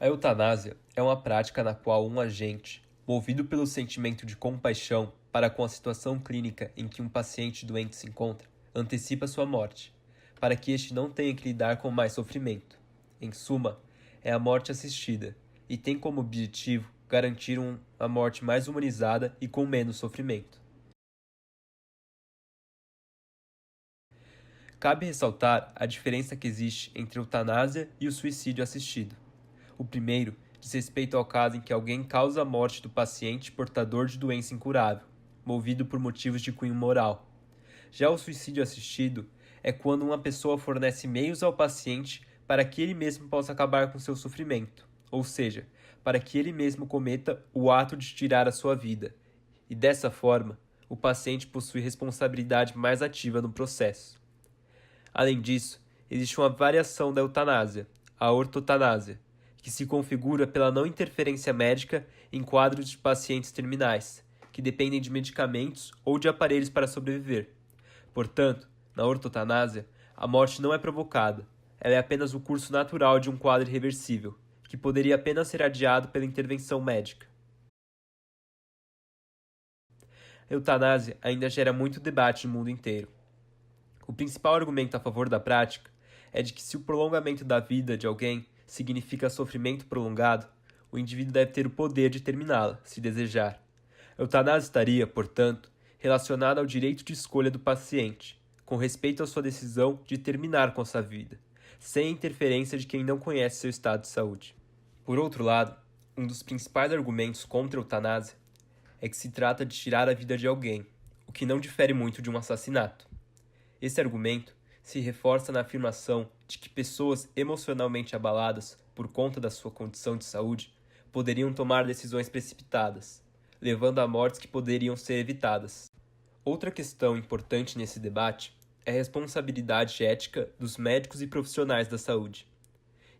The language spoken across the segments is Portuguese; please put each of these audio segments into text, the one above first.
A eutanásia é uma prática na qual um agente, movido pelo sentimento de compaixão para com a situação clínica em que um paciente doente se encontra, antecipa sua morte, para que este não tenha que lidar com mais sofrimento. Em suma, é a morte assistida e tem como objetivo garantir uma morte mais humanizada e com menos sofrimento. Cabe ressaltar a diferença que existe entre a eutanásia e o suicídio assistido. O primeiro diz respeito ao caso em que alguém causa a morte do paciente portador de doença incurável, movido por motivos de cunho moral. Já o suicídio assistido é quando uma pessoa fornece meios ao paciente para que ele mesmo possa acabar com seu sofrimento, ou seja, para que ele mesmo cometa o ato de tirar a sua vida. E dessa forma, o paciente possui responsabilidade mais ativa no processo. Além disso, existe uma variação da eutanásia, a ortotanásia, que se configura pela não interferência médica em quadros de pacientes terminais, que dependem de medicamentos ou de aparelhos para sobreviver. Portanto, na ortotanásia, a morte não é provocada, ela é apenas o curso natural de um quadro irreversível, que poderia apenas ser adiado pela intervenção médica. A eutanásia ainda gera muito debate no mundo inteiro. O principal argumento a favor da prática é de que se o prolongamento da vida de alguém significa sofrimento prolongado, o indivíduo deve ter o poder de terminá-la, se desejar. A eutanásia estaria, portanto, relacionada ao direito de escolha do paciente, com respeito à sua decisão de terminar com sua vida, sem a interferência de quem não conhece seu estado de saúde. Por outro lado, um dos principais argumentos contra a eutanásia é que se trata de tirar a vida de alguém, o que não difere muito de um assassinato. Esse argumento se reforça na afirmação de que pessoas emocionalmente abaladas por conta da sua condição de saúde poderiam tomar decisões precipitadas, levando a mortes que poderiam ser evitadas. Outra questão importante nesse debate é a responsabilidade ética dos médicos e profissionais da saúde.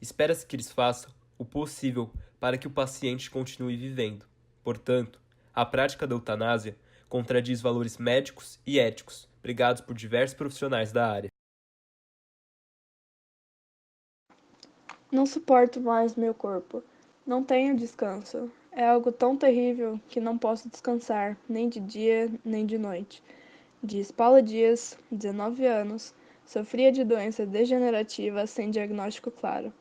Espera-se que eles façam o possível para que o paciente continue vivendo. Portanto, a prática da eutanásia contradiz valores médicos e éticos pregados por diversos profissionais da área. Não suporto mais meu corpo. Não tenho descanso. É algo tão terrível que não posso descansar, nem de dia, nem de noite. Diz Paula Dias, 19 anos, sofria de doença degenerativa sem diagnóstico claro.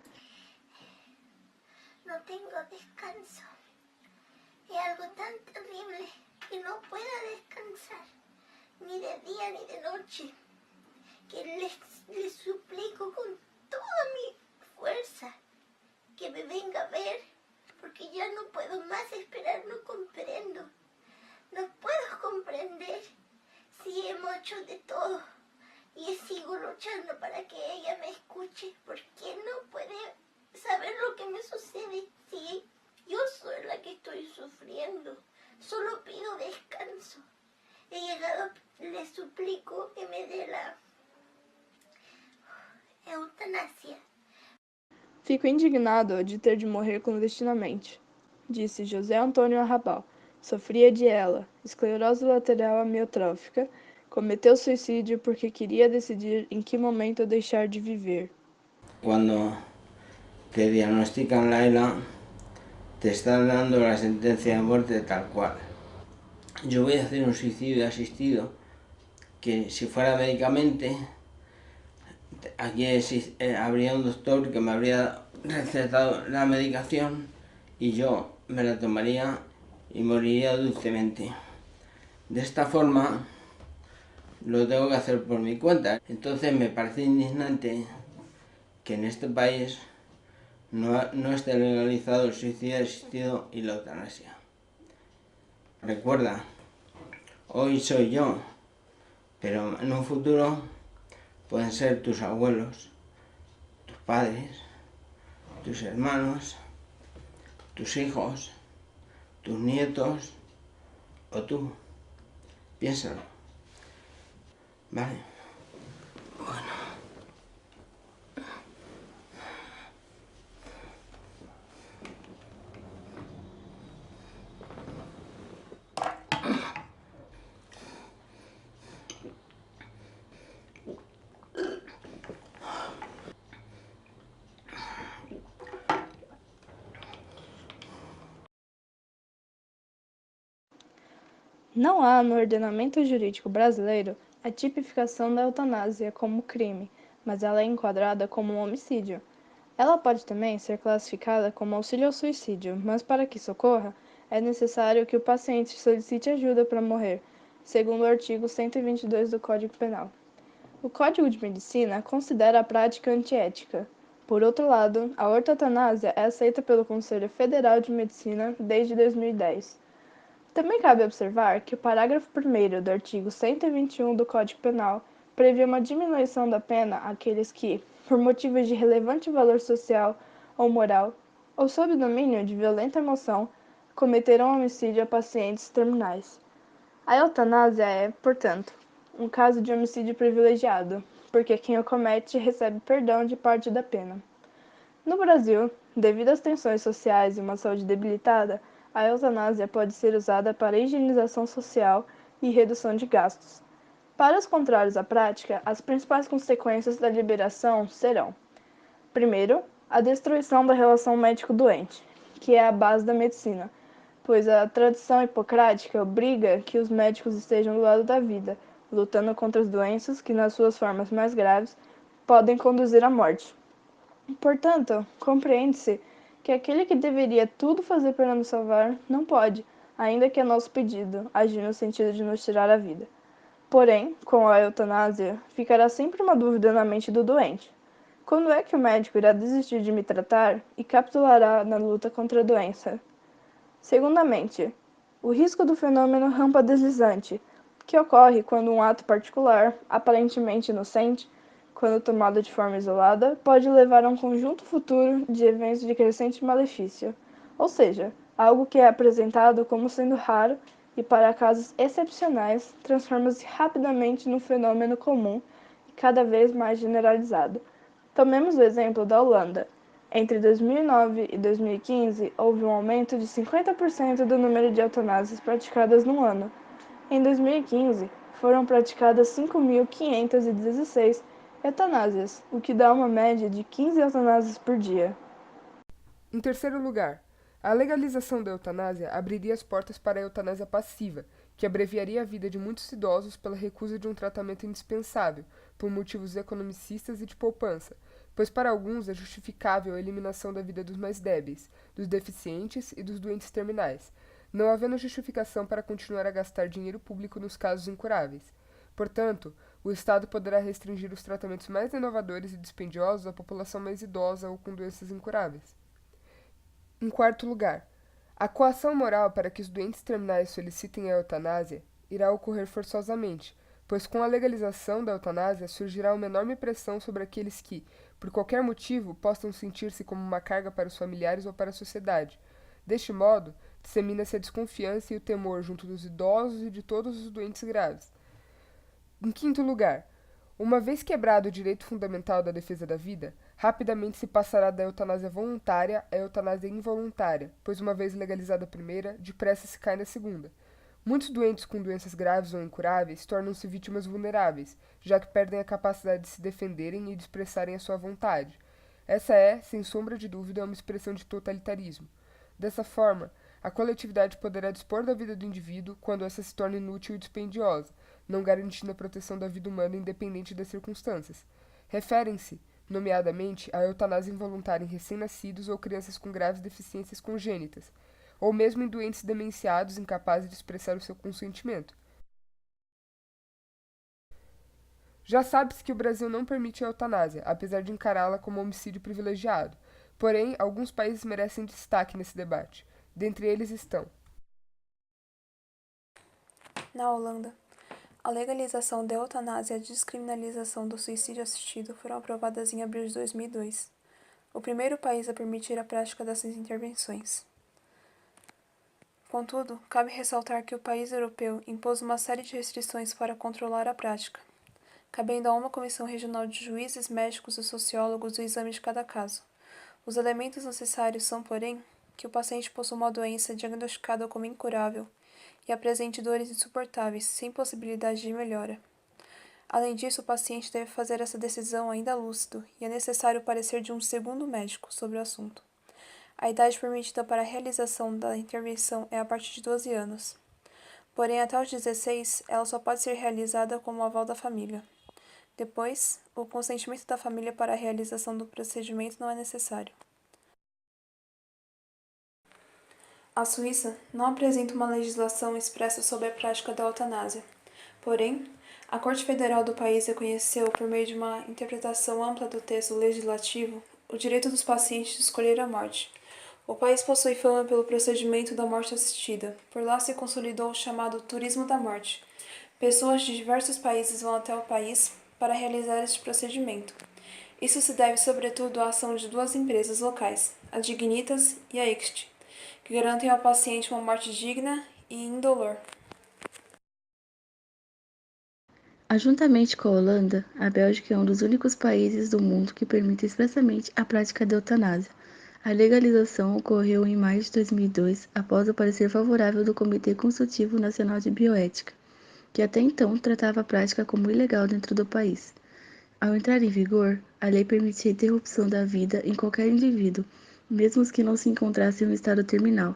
No tengo descanso. Es algo tan terrible que no pueda descansar, ni de día ni de noche. Que les suplico con toda mi fuerza que me venga a ver, porque ya no puedo más esperar, no comprendo. No puedo comprender si hemos hecho de todo y sigo luchando para que ella me escuche. ¿Por qué no puede saber lo que me sucede si yo soy la que estoy sufriendo? Solo pido descanso. He llegado, le suplico que me dé la eutanásia. Fico indignado de ter de morrer clandestinamente, disse José Antônio Arrabal. Sofria de ELA, esclerose lateral amiotrófica, cometeu suicídio porque queria decidir em que momento deixar de viver. Cuando te diagnostican la ELA, te están dando la sentencia de muerte tal cual. Yo voy a hacer un suicidio asistido que si fuera médicamente, aquí habría un doctor que me habría recetado la medicación y yo me la tomaría y moriría dulcemente. De esta forma lo tengo que hacer por mi cuenta. Entonces me parece indignante que en este país no esté legalizado el suicidio asistido y la eutanasia. Recuerda, hoy soy yo, pero en un futuro pueden ser tus abuelos, tus padres, tus hermanos, tus hijos, tus nietos o tú. Piénsalo. Vale. Bueno. Não há no ordenamento jurídico brasileiro a tipificação da eutanásia como crime, mas ela é enquadrada como um homicídio. Ela pode também ser classificada como auxílio ao suicídio, mas para que isso ocorra, é necessário que o paciente solicite ajuda para morrer, segundo o artigo 122 do Código Penal. O Código de Medicina considera a prática antiética. Por outro lado, a ortotanásia é aceita pelo Conselho Federal de Medicina desde 2010. Também cabe observar que o parágrafo 1º do artigo 121 do Código Penal prevê uma diminuição da pena àqueles que, por motivos de relevante valor social ou moral, ou sob domínio de violenta emoção, cometeram homicídio a pacientes terminais. A eutanásia é, portanto, um caso de homicídio privilegiado, porque quem o comete recebe perdão de parte da pena. No Brasil, devido às tensões sociais e uma saúde debilitada, a eutanásia pode ser usada para higienização social e redução de gastos. Para os contrários à prática, as principais consequências da liberação serão: primeiro, a destruição da relação médico-doente, que é a base da medicina, pois a tradição hipocrática obriga que os médicos estejam do lado da vida, lutando contra as doenças que, nas suas formas mais graves, podem conduzir à morte. Portanto, compreende-se que aquele que deveria tudo fazer para nos salvar, não pode, ainda que a nosso pedido, agir no sentido de nos tirar a vida. Porém, com a eutanásia, ficará sempre uma dúvida na mente do doente. Quando é que o médico irá desistir de me tratar e capitulará na luta contra a doença? Segundamente, o risco do fenômeno rampa deslizante, que ocorre quando um ato particular, aparentemente inocente, quando tomado de forma isolada, pode levar a um conjunto futuro de eventos de crescente malefício, ou seja, algo que é apresentado como sendo raro e, para casos excepcionais, transforma-se rapidamente num fenômeno comum e cada vez mais generalizado. Tomemos o exemplo da Holanda. Entre 2009 e 2015, houve um aumento de 50% do número de eutanásias praticadas no ano. Em 2015, foram praticadas 5.516 eutanásias, o que dá uma média de 15 eutanásias por dia. Em terceiro lugar, a legalização da eutanásia abriria as portas para a eutanásia passiva, que abreviaria a vida de muitos idosos pela recusa de um tratamento indispensável, por motivos economicistas e de poupança, pois para alguns é justificável a eliminação da vida dos mais débeis, dos deficientes e dos doentes terminais, não havendo justificação para continuar a gastar dinheiro público nos casos incuráveis. Portanto, o Estado poderá restringir os tratamentos mais inovadores e dispendiosos à população mais idosa ou com doenças incuráveis. Em quarto lugar, a coação moral para que os doentes terminais solicitem a eutanásia irá ocorrer forçosamente, pois com a legalização da eutanásia surgirá uma enorme pressão sobre aqueles que, por qualquer motivo, possam sentir-se como uma carga para os familiares ou para a sociedade. Deste modo, dissemina-se a desconfiança e o temor junto dos idosos e de todos os doentes graves. Em quinto lugar, uma vez quebrado o direito fundamental da defesa da vida, rapidamente se passará da eutanásia voluntária à eutanásia involuntária, pois uma vez legalizada a primeira, depressa se cai na segunda. Muitos doentes com doenças graves ou incuráveis tornam-se vítimas vulneráveis, já que perdem a capacidade de se defenderem e de expressarem a sua vontade. Essa é, sem sombra de dúvida, uma expressão de totalitarismo. Dessa forma, a coletividade poderá dispor da vida do indivíduo quando essa se torna inútil e dispendiosa, não garantindo a proteção da vida humana independente das circunstâncias. Referem-se, nomeadamente, à eutanásia involuntária em recém-nascidos ou crianças com graves deficiências congênitas, ou mesmo em doentes demenciados incapazes de expressar o seu consentimento. Já sabe-se que o Brasil não permite a eutanásia, apesar de encará-la como homicídio privilegiado. Porém, alguns países merecem destaque nesse debate. Dentre eles estão: na Holanda, a legalização da eutanásia e a descriminalização do suicídio assistido foram aprovadas em abril de 2002, o primeiro país a permitir a prática dessas intervenções. Contudo, cabe ressaltar que o país europeu impôs uma série de restrições para controlar a prática, cabendo a uma comissão regional de juízes, médicos e sociólogos o exame de cada caso. Os elementos necessários são, porém, que o paciente possua uma doença diagnosticada como incurável e apresente dores insuportáveis, sem possibilidade de melhora. Além disso, o paciente deve fazer essa decisão ainda lúcido e é necessário o parecer de um segundo médico sobre o assunto. A idade permitida para a realização da intervenção é a partir de 12 anos. Porém, até os 16, ela só pode ser realizada com o aval da família. Depois, o consentimento da família para a realização do procedimento não é necessário. A Suíça não apresenta uma legislação expressa sobre a prática da eutanásia. Porém, a Corte Federal do país reconheceu, por meio de uma interpretação ampla do texto legislativo, o direito dos pacientes de escolher a morte. O país possui fama pelo procedimento da morte assistida. Por lá se consolidou o chamado turismo da morte. Pessoas de diversos países vão até o país para realizar este procedimento. Isso se deve sobretudo à ação de duas empresas locais, a Dignitas e a Ixt, que garantem ao paciente uma morte digna e indolor. Juntamente com a Holanda, a Bélgica é um dos únicos países do mundo que permite expressamente a prática da eutanásia. A legalização ocorreu em maio de 2002, após o parecer favorável do Comitê Consultivo Nacional de Bioética, que até então tratava a prática como ilegal dentro do país. Ao entrar em vigor, a lei permitia a interrupção da vida em qualquer indivíduo, mesmo os que não se encontrassem em um estado terminal.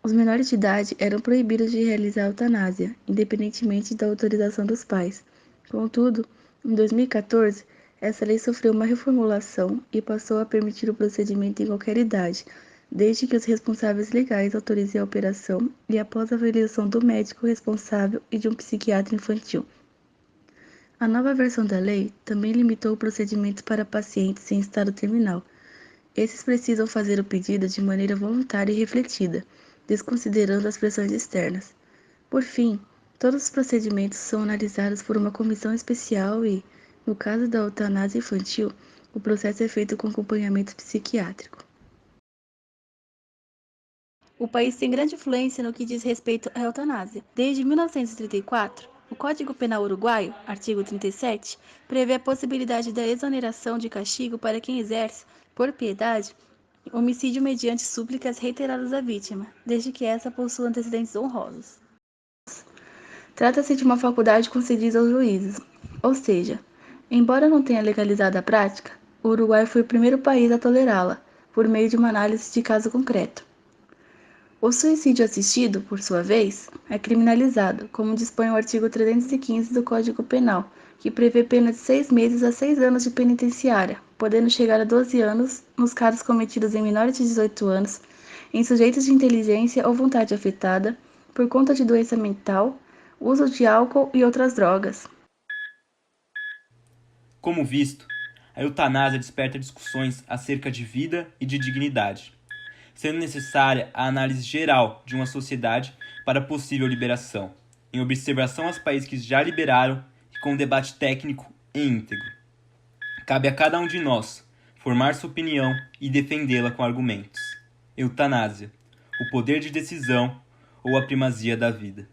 Os menores de idade eram proibidos de realizar a eutanásia, independentemente da autorização dos pais. Contudo, em 2014, essa lei sofreu uma reformulação e passou a permitir o procedimento em qualquer idade, desde que os responsáveis legais autorizem a operação e após a avaliação do médico responsável e de um psiquiatra infantil. A nova versão da lei também limitou procedimentos para pacientes em estado terminal. Esses precisam fazer o pedido de maneira voluntária e refletida, desconsiderando as pressões externas. Por fim, todos os procedimentos são analisados por uma comissão especial e, no caso da eutanásia infantil, o processo é feito com acompanhamento psiquiátrico. O país tem grande influência no que diz respeito à eutanásia. Desde 1934, o Código Penal Uruguaio, artigo 37, prevê a possibilidade da exoneração de castigo para quem exerce, por piedade, homicídio mediante súplicas reiteradas à vítima, desde que essa possua antecedentes honrosos. Trata-se de uma faculdade concedida aos juízes, ou seja, embora não tenha legalizado a prática, o Uruguai foi o primeiro país a tolerá-la, por meio de uma análise de caso concreto. O suicídio assistido, por sua vez, é criminalizado, como dispõe o artigo 315 do Código Penal, que prevê pena de 6 meses a 6 anos de penitenciária, podendo chegar a 12 anos nos casos cometidos em menores de 18 anos, em sujeitos de inteligência ou vontade afetada, por conta de doença mental, uso de álcool e outras drogas. Como visto, a eutanásia desperta discussões acerca de vida e de dignidade, sendo necessária a análise geral de uma sociedade para possível liberação, em observação aos países que já liberaram e com um debate técnico e íntegro. Cabe a cada um de nós formar sua opinião e defendê-la com argumentos. Eutanásia, o poder de decisão ou a primazia da vida.